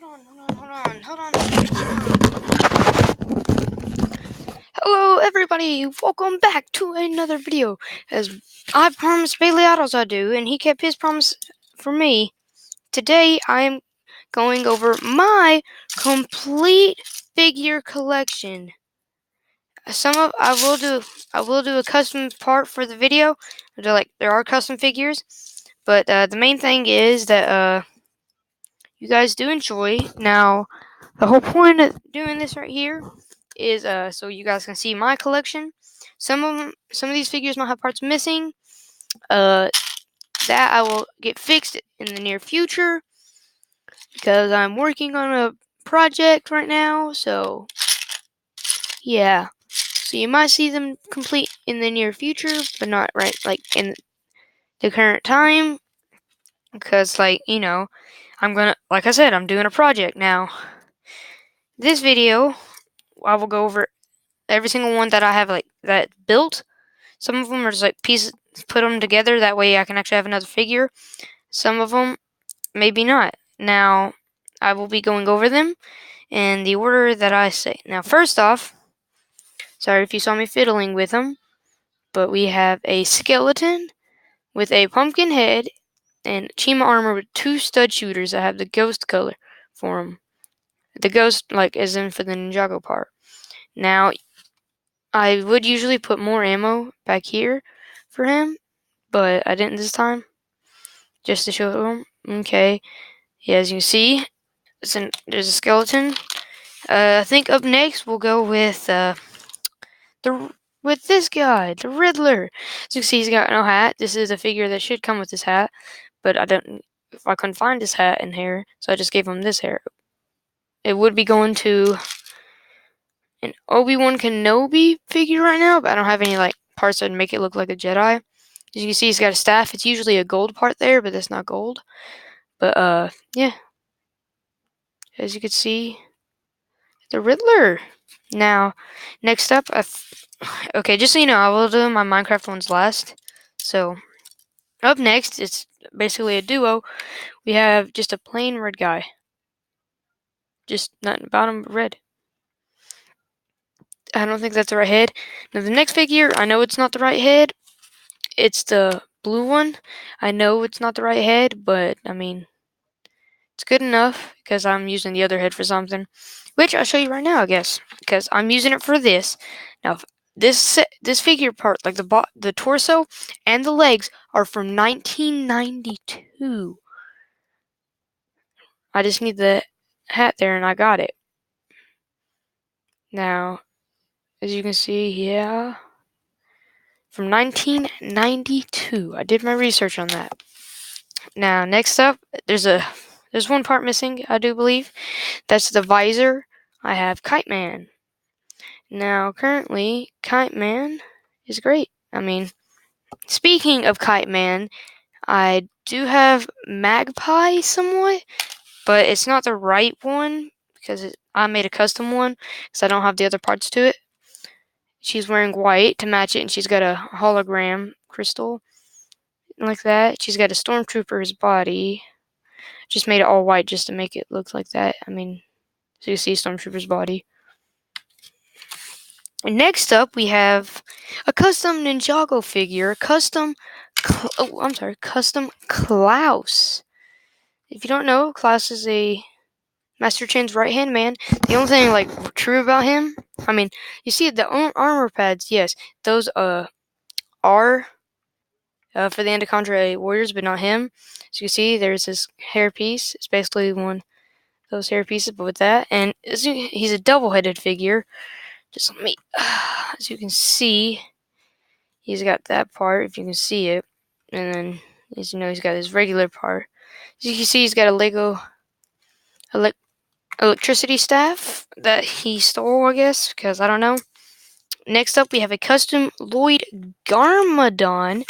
Hold on. Hello, everybody. Welcome back to another video. As I promised Bailey Autos I do, and he kept his promise for me. Today, I am going over my complete figure collection. I will do a custom part for the video. There are custom figures, but the main thing is that you guys do enjoy. Now, the whole point of doing this right here is so you guys can see my collection. Some of these figures might have parts missing. That I will get fixed in the near future because I'm working on a project right now. So yeah, so you might see them complete in the near future, but not right in the current time because like I said, I'm doing a project now. This video, I will go over every single one that I have that built. Some of them are just pieces, put them together. That way I can actually have another figure. Some of them, maybe not. Now, I will be going over them in the order that I say. Now, first off, sorry if you saw me fiddling with them, but we have a skeleton with a pumpkin head and Chima armor with 2 stud shooters that have the ghost color for them. The ghost, as in for the Ninjago part. Now, I would usually put more ammo back here for him, but I didn't this time, just to show him. Okay, yeah, as you can see, there's a skeleton. I think up next we'll go with this guy, the Riddler. As you can see, he's got no hat. This is a figure that should come with his hat, but I couldn't find his hat and hair, so I just gave him this hair. It would be going to an Obi-Wan Kenobi figure right now, but I don't have any parts that would make it look like a Jedi. As you can see, he's got a staff. It's usually a gold part there, but that's not gold. But yeah. As you can see, the Riddler. Now, next up, okay, just so you know, I will do my Minecraft ones last. So, up next, it's basically a duo. We have just a plain red guy. Just nothing about him but red. I don't think that's the right head. Now, the next figure, I know it's not the right head. It's the blue one. I know it's not the right head, but, I mean, it's good enough because I'm using the other head for something. Which I'll show you right now, I guess, because I'm using it for this. Now, this figure part, like the torso and the legs, are from 1992. I just need the hat there, and I got it. Now, as you can see, yeah, from 1992. I did my research on that. Now, next up, there's one part missing, I do believe. That's the visor. I have Kite Man. Now, currently, Kite Man is great. I mean, speaking of Kite Man, I do have Magpie somewhat, but it's not the right one because I made a custom one because I don't have the other parts to it. She's wearing white to match it, and she's got a hologram crystal like that. She's got a stormtrooper's body. Just made it all white just to make it look like that. I mean, so you see stormtrooper's body. And next up, we have a custom Ninjago figure, custom Klaus. If you don't know, Klaus is a Master Chin's right-hand man. The only thing true about him, I mean, you see the armor pads. Yes, those are for the Endocondra warriors, but not him. So you see, there's this hair piece. It's basically one of those hair pieces, but with that, and he's a double-headed figure. Just let me, as you can see, he's got that part, if you can see it, and then, as you know, he's got his regular part. As you can see, he's got a Lego electricity staff that he stole, I guess, because I don't know. Next up, we have a custom Lloyd Garmadon.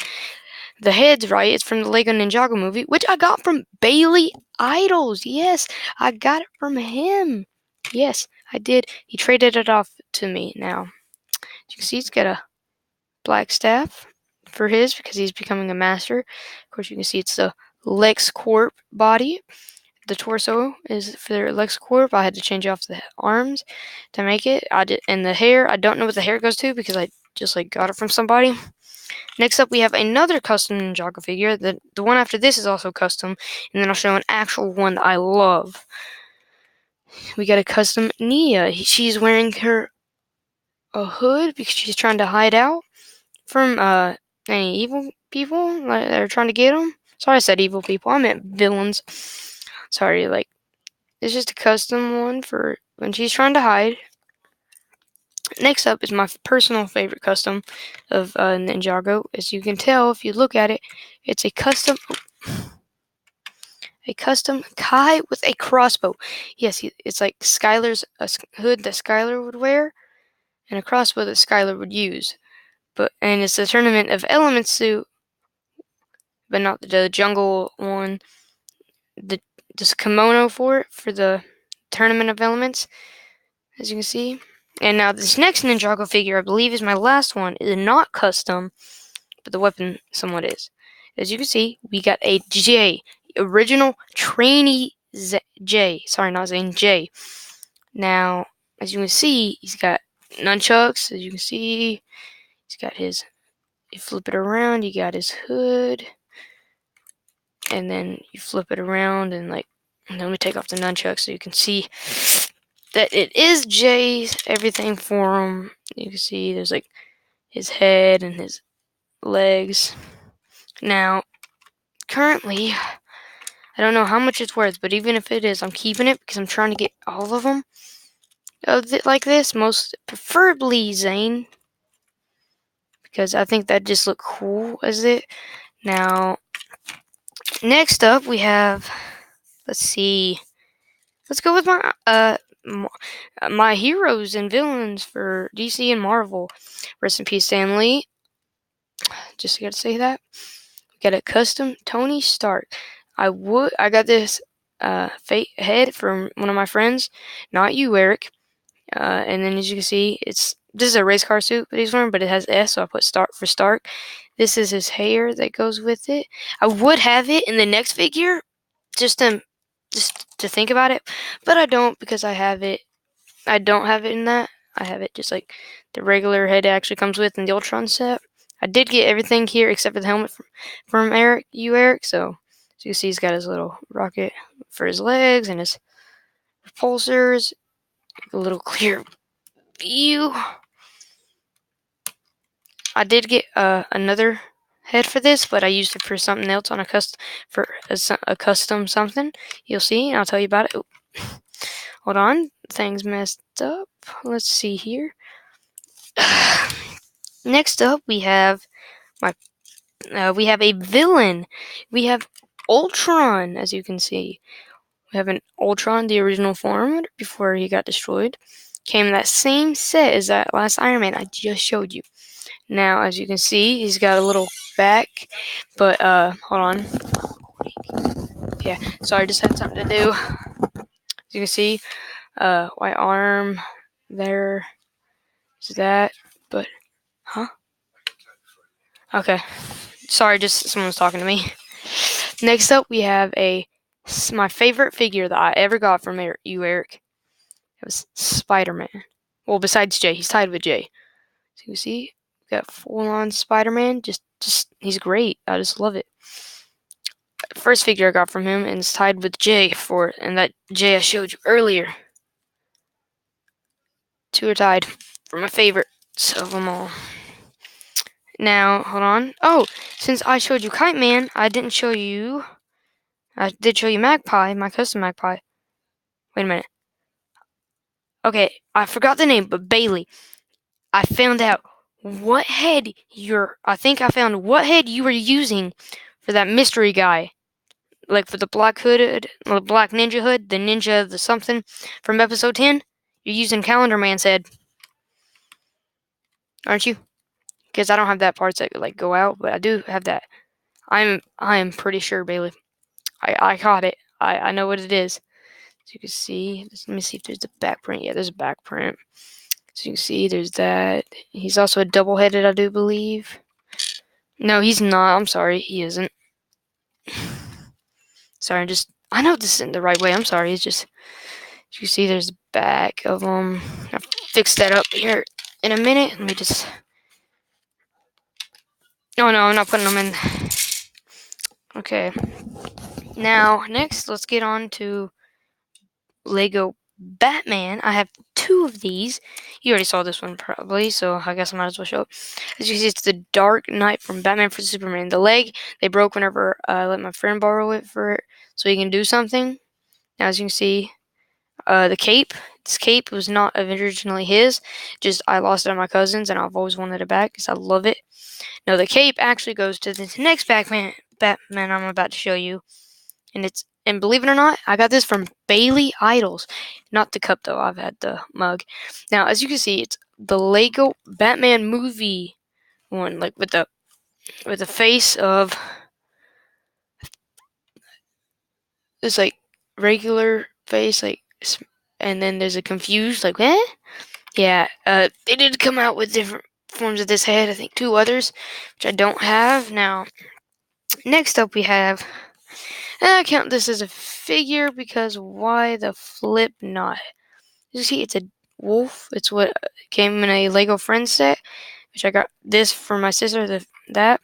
The head's right. It's from the Lego Ninjago movie, which I got from Bailey Idols. Yes, I got it from him. Yes, I did. He traded it off to me. Now, as you can see, he's got a black staff for his because he's becoming a master. Of course, you can see it's the LexCorp body. the torso is for LexCorp. I had to change off the arms to make it. I did, and the hair, I don't know what the hair goes to because I just got it from somebody. Next up, we have another custom Ninjago figure. The one after this is also custom, and then I'll show an actual one that I love. We got a custom Nia. She's wearing a hood because she's trying to hide out from any evil people that are trying to get them. Sorry, I said evil people. I meant villains. Sorry, it's just a custom one for when she's trying to hide. Next up is my personal favorite custom of Ninjago. As you can tell if you look at it, it's a custom Kai with a crossbow. Yes, it's like Skylar's hood that Skylar would wear, and a crossbow that Skylar would use. And it's the Tournament of Elements suit, but not the jungle one. This kimono for the Tournament of Elements, as you can see. And now this next Ninjago figure, I believe, is my last one. Is not custom, but the weapon somewhat is. As you can see, we got a J, original trainee J. Sorry, not Zane, J. Now, as you can see, he's got nunchucks. As you can see, he's got his. You flip it around, you got his hood, and then you flip it around, and let me take off the nunchucks so you can see that it is Jay's everything for him. You can see there's his head and his legs. Now, currently, I don't know how much it's worth, but even if it is, I'm keeping it because I'm trying to get all of them like this, most preferably Zane, because I think that just look cool as it. Now, next up we have, let's go with my heroes and villains for DC and Marvel. Rest in peace, Stan Lee. Just gotta say that. We got a custom Tony Stark. I got this head from one of my friends, not you, Eric. And then as you can see, this is a race car suit that he's wearing, but it has S, so I put Stark for Stark. This is his hair that goes with it. I would have it in the next figure, just to think about it, but I don't because I have it. I don't have it in that. I have it just like the regular head actually comes with in the Ultron set. I did get everything here except for the helmet from Eric. So you can see he's got his little rocket for his legs and his repulsors. A little clear view. I did get another head for this, but I used it for something else on a custom something. You'll see, and I'll tell you about it. Hold on, things messed up. Let's see here. Next up, we have a villain. We have Ultron, as you can see. We have an Ultron, the original form before he got destroyed. Came in that same set as that last Iron Man I just showed you. Now, as you can see, he's got a little back, but hold on. Yeah, sorry, just had something to do. As you can see, white arm there. Is that? But, huh? Okay. Sorry, just someone was talking to me. Next up, we have my favorite figure that I ever got from Eric. It was Spider-Man. Well, besides Jay, he's tied with Jay. So you see, we got full-on Spider-Man. Just he's great. I just love it. First figure I got from him, and it's tied with Jay and that Jay I showed you earlier. Two are tied for my favorites of them all. Now, hold on. Oh, since I showed you Kite Man, I did show you Magpie, my custom Magpie. Wait a minute. Okay, I forgot the name, but Bailey. I found out what head I found what head you were using for that mystery guy. Like for the black ninja hood, the ninja, the something from episode 10. You're using Calendar Man's head. Aren't you? Because I don't have that parts that go out, but I do have that. I am pretty sure, Bailey. I caught it. I know what it is. So you can see. Let me see if there's a back print. Yeah, there's a back print. So you can see there's that. He's also a double-headed, I do believe. No, he's not. I'm sorry, he isn't. Sorry, I know this isn't the right way. I'm sorry. It's just, as you see, there's the back of them. I'll fix that up here in a minute. Let me just. Oh no, I'm not putting them in. Okay. Now, next, let's get on to Lego Batman. I have 2 of these. You already saw this one probably, so I guess I might as well show it. As you can see, it's the Dark Knight from Batman for Superman. The leg, they broke whenever I let my friend borrow it so he can do something. Now, as you can see, the cape. This cape was not originally his. Just I lost it on my cousin's, and I've always wanted it back because I love it. Now, the cape actually goes to the next Batman I'm about to show you. And believe it or not, I got this from Bailey Idols. Not the cup though, I've had the mug. Now, as you can see, it's the Lego Batman movie one, like with the face of this like regular face, like, and then there's a confused like, eh? Yeah, they did come out with different forms of this head. I think 2 others, which I don't have. Now, next up we have. I count this as a figure because why the flip not? You see, it's a wolf. It's what came in a Lego Friends set, which I got this for my sister. That,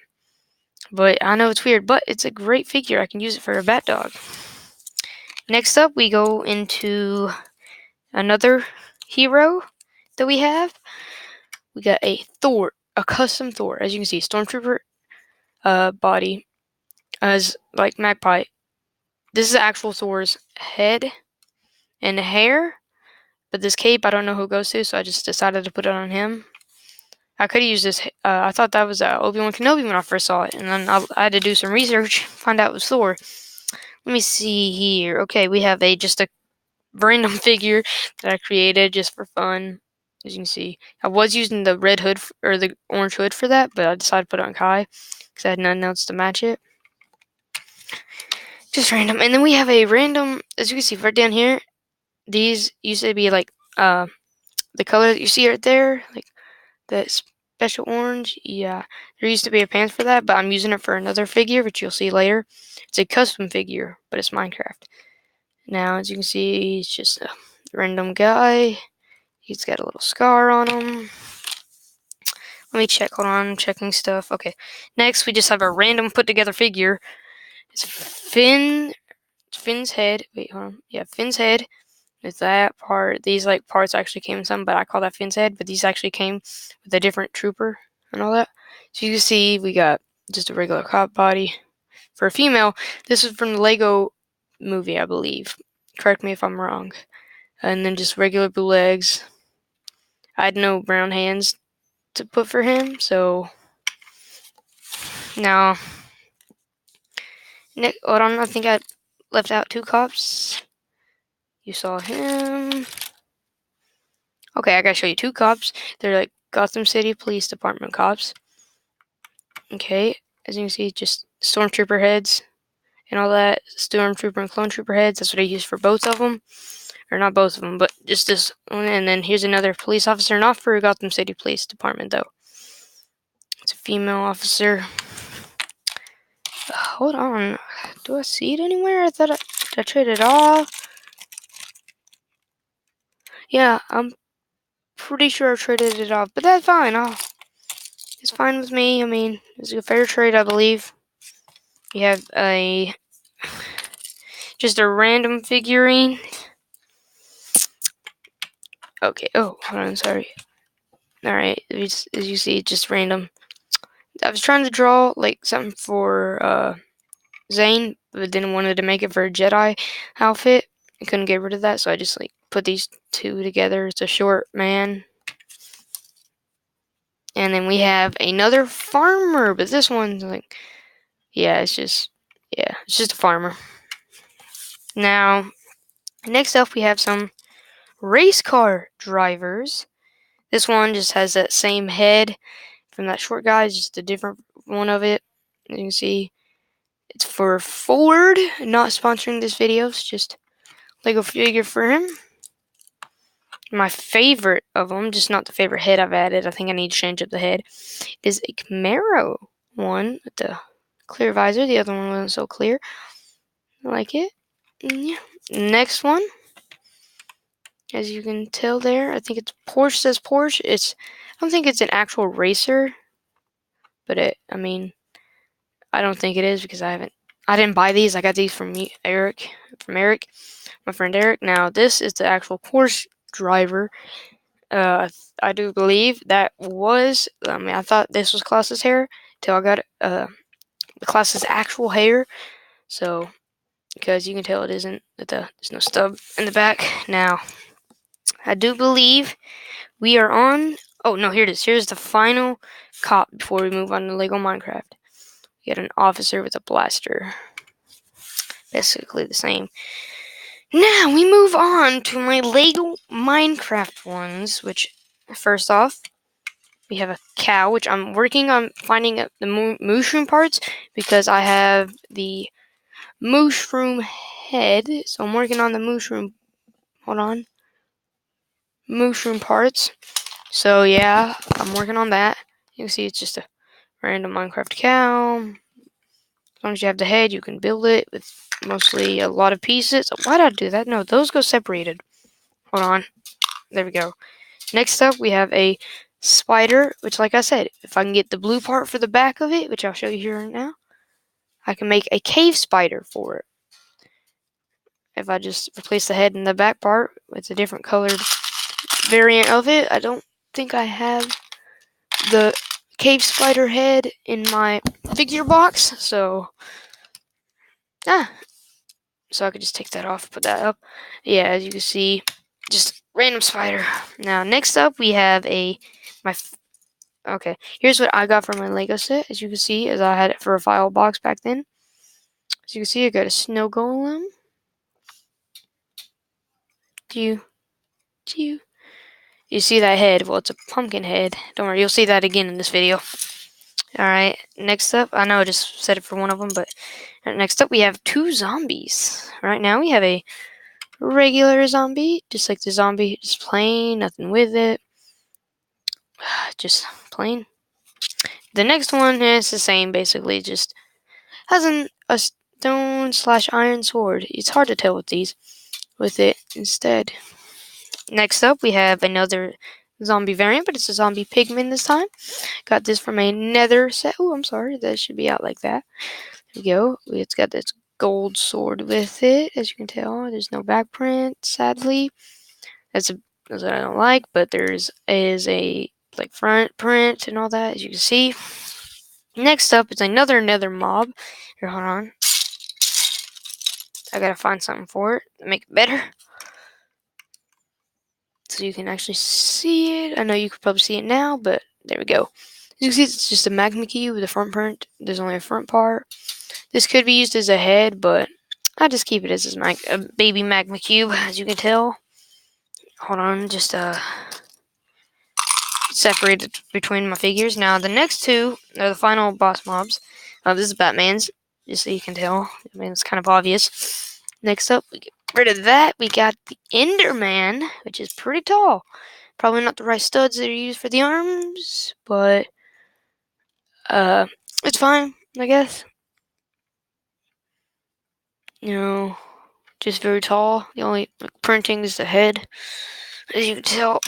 but I know it's weird, but it's a great figure. I can use it for a bat dog. Next up, we go into another hero that we have. We got a Thor, a custom Thor. As you can see, Stormtrooper body as like Magpie. This is actual Thor's head and hair, but this cape I don't know who it goes to, so I just decided to put it on him. I could have used this. I thought that was Obi-Wan Kenobi when I first saw it, and then I had to do some research, find out it was Thor. Let me see here. Okay, we have just a random figure that I created just for fun. As you can see, I was using the red hood or the orange hood for that, but I decided to put it on Kai because I had nothing else to match it. Just random. And then we have a random, as you can see right down here, these used to be like the color that you see right there, like that special orange. Yeah, there used to be a pants for that, but I'm using it for another figure, which you'll see later. It's a custom figure, but it's Minecraft. Now, as you can see, he's just a random guy. He's got a little scar on him. Let me check. Hold on, I'm checking stuff. Okay. Next, we just have a random put together figure. It's Finn's head. Wait, hold on. Yeah, Finn's head. With that part, these like parts actually came in some, but I call that Finn's head. But these actually came with a different trooper and all that. So you can see we got just a regular cop body. For a female, this is from the Lego movie, I believe. Correct me if I'm wrong. And then just regular blue legs. I had no brown hands to put for him, so now hold on, I think I left out 2 cops. You saw him. Okay, I gotta show you 2 cops. They're like Gotham City Police Department cops. Okay, as you can see, just stormtrooper heads and all that. Stormtrooper and clone trooper heads. That's what I use for both of them. Or not both of them, but just this one. And then here's another police officer, not for Gotham City Police Department, though. It's a female officer. Hold on. Do I see it anywhere? I thought I traded it off. Yeah, I'm pretty sure I traded it off, but that's fine. It's fine with me. I mean, it's a fair trade, I believe. You have just a random figurine. Okay. Oh, hold on. Sorry. All right. As you see, just random. I was trying to draw like something for Zane, but then wanted to make it for a Jedi outfit. I couldn't get rid of that, so I just like put these 2 together. It's a short man. And then we have another farmer, but this one's like, yeah, it's just a farmer. Now, next up we have some race car drivers. This one just has that same head from that short guy, it's just a different one of it. As you can see, it's for Ford, not sponsoring this video, it's just Lego figure for him. My favorite of them, just not the favorite head I've added, I think I need to change up the head, is a Camaro one with the clear visor. The other one wasn't so clear. I like it. Yeah. Next one, as you can tell there, I think it's Porsche says Porsche. I don't think it's an actual racer, but I don't think it is because I didn't buy these. I got these from Eric, my friend Eric. Now this is the actual Porsche driver. I do believe that was. I thought this was Klaus's hair till I got the Klaus's actual hair. So because you can tell it isn't. There's no stub in the back. Now I do believe we are on. Oh no, here it is. Here's the final cop before we move on to Lego Minecraft. We get an officer with a blaster. Basically the same. Now we move on to my Lego Minecraft ones, which first off, we have a cow, which I'm working on finding the mushroom parts because I have the mushroom head. So I'm working on the mushroom. Hold on. Mushroom parts. So yeah, I'm working on that. You can see it's just a random Minecraft cow. As long as you have the head, you can build it with mostly a lot of pieces. Why did I do that? No, those go separated. Hold on. There we go. Next up, we have a spider, which, like I said, if I can get the blue part for the back of it, which I'll show you here right now, I can make a cave spider for it. If I just replace the head and the back part with a different colored variant of it, I don't think I have the cave spider head in my figure box, so I could just take that off, put that up. Yeah, as you can see, just random spider. Now, next up, we have okay, here's what I got from my Lego set. As you can see, as I had it for a file box back then. As you can see, I got a snow golem. You see that head? Well, it's a pumpkin head. Don't worry, you'll see that again in this video. Alright, next up, I know I just said it for one of them, but next up we have 2 zombies. Right now we have a regular zombie, just like the zombie, just plain, nothing with it. Just plain. The next one is the same, basically, just has a stone/iron sword. It's hard to tell with these, with it instead. Next up, we have another zombie variant, but it's a zombie pigman this time. Got this from a nether set. Oh, I'm sorry, that should be out like that. There we go. It's got this gold sword with it, as you can tell. There's no back print, sadly. That's what I don't like, but is a like front print and all that, as you can see. Next up is another nether mob. Here, hold on. I gotta find something for it to make it better. So you can actually see it. I know you could probably see it now, but there we go. As you can see, it's just a magma cube with a front print. There's only a front part. This could be used as a head, but I just keep it as a baby magma cube, as you can tell. Hold on, just separated between my figures. Now the next two are the final boss mobs. This is Batman's, just so you can tell. I mean, it's kind of obvious. Next up, we get rid of that. We got the Enderman, which is pretty tall. Probably not the right studs that are used for the arms, but it's fine, I guess. You know, just very tall. The only printing is the head, as you can tell.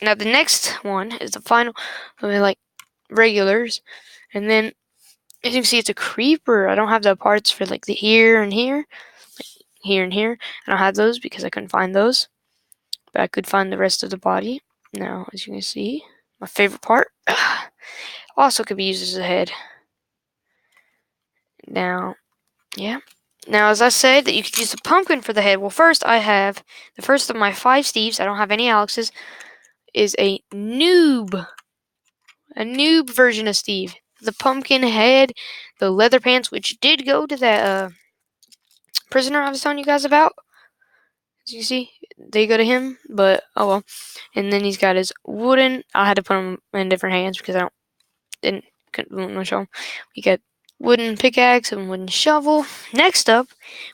Now the next one is the final, like regulars, and then as you can see, it's a creeper. I don't have the parts for like the here and here, like here and here. I don't have those because I couldn't find those, but I could find the rest of the body. Now, as you can see, my favorite part also could be used as a head. Now, yeah. Now, as I said, that you could use the pumpkin for the head. Well, first I have the first of my 5 Steves. I don't have any Alexes. Is a noob version of Steve. The pumpkin head, the leather pants, which did go to that prisoner I was telling you guys about. As you see, they go to him, but oh well. And then he's got his wooden. I had to put them in different hands because I couldn't show them. We got wooden pickaxe and wooden shovel. Next up,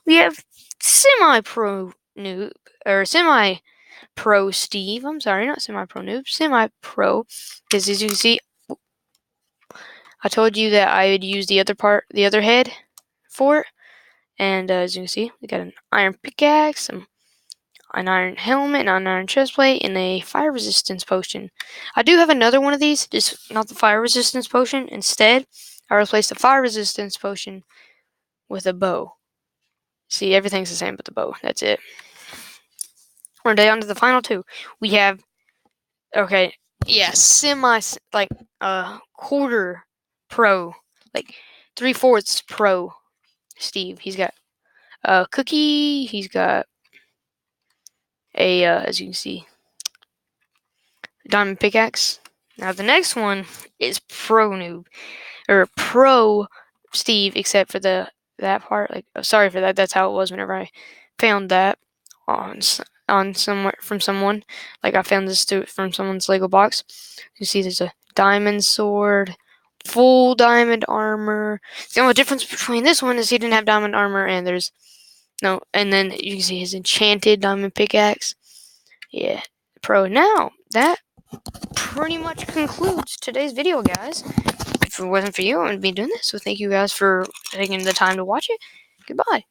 we have semi-pro noob or semi-pro Steve. I'm sorry, not semi-pro noob, semi-pro. Because as you can see, I told you that I would use the other head for it. And as you can see, we got an iron pickaxe, an iron helmet, an iron chest plate, and a fire resistance potion. I do have another one of these, just not the fire resistance potion. Instead, I replaced the fire resistance potion with a bow. See, everything's the same but the bow. That's it. We're down to the final two. We have, okay, yeah, like quarter pro, like 3/4 pro Steve. He's got a cookie. He's got a, as you can see, diamond pickaxe. Now the next one is pro noob, or pro Steve, except for that part. Like, sorry for that. That's how it was whenever I found that on somewhere from someone. Like, I found this from someone's Lego box. You see, there's a diamond sword, full diamond armor. The only difference between this one is he didn't have diamond armor, and there's no. And then you can see his enchanted diamond pickaxe. Yeah, pro. Now that pretty much concludes today's video, guys. If it wasn't for you, I wouldn't be doing this. So thank you guys for taking the time to watch it. Goodbye.